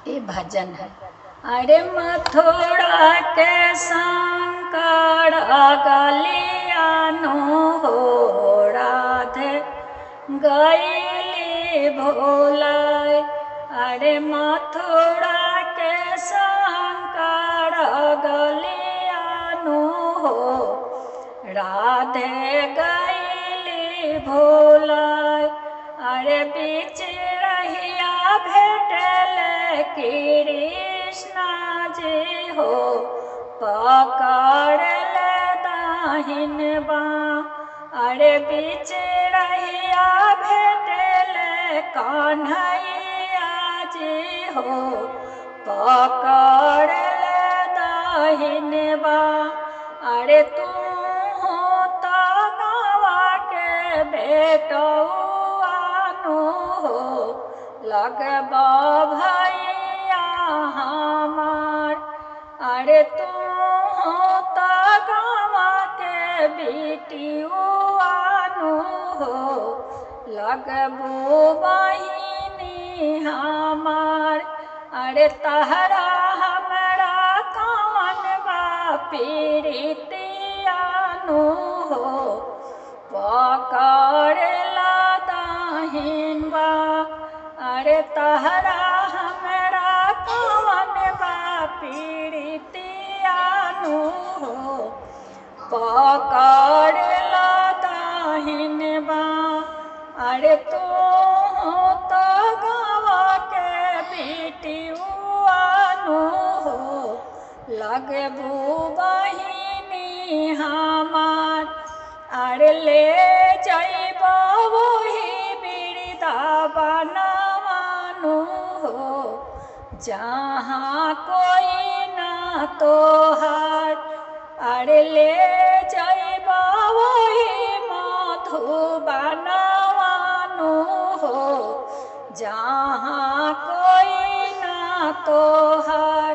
ये भजन है। अरे मथुरा के शंकर गलियानो हो राधे गईली भोलाई। अरे मथुरा के शंकर गलियानो हो राधे गईली भोलाई। अरे बीच रहिया भेटल कृष्णा जी हो पकड़ ले दाहिन बाँ। अरे बीच रहिया भेटल कन्हैया जी हो पकड़ ले दाहिन बाँ। अरे तू हो तो गावा के बेटौआनु हो लगबा भैया हमार। अरे तू हो तो गावा के बेटियुआनु हो लगबो बहिनी हमार। अरे तहरा हमरा कौन बा पीड़ितियानु हो पकड़ ला दाहिन बा। अरे तहरा हमरा कौन बा पीड़ितियानु हो पकड़ ला दाहिन बा। अरे तू हो तो गावा के बेटियुआनु हो लगबू बहिनी हमार। अरे ले जइबो वही वृंदावनवानु हो जहाँ कोई ना तोहार। अरे ले जइबो वही मधुबनवानु हो जहाँ कोई ना तोहार।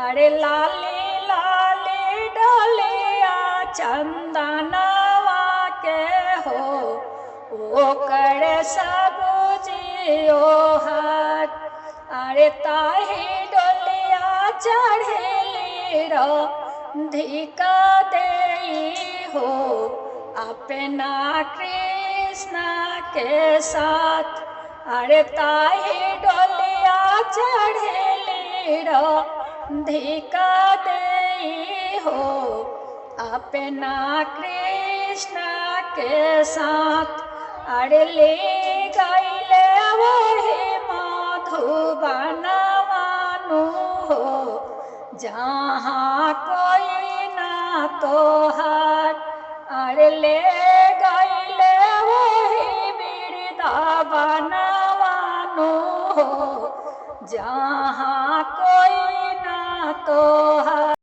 अरे लाली लाली डलिया चंदनवा के हो ओकर सब जियो हाथ। अरे ताही डोलिया चढ़ेली धिका देई हो अपना कृष्णा के साथ। अरे ताही डोलिया चढ़ेली धिका देई हो अपना कृष्णा के साथ। अरे ले गईले वही मधुबनवानु हो जहाँ कोई ना तोहार। अरे ले गईले वही वृंदावनवानु हो जहाँ कोई ना तो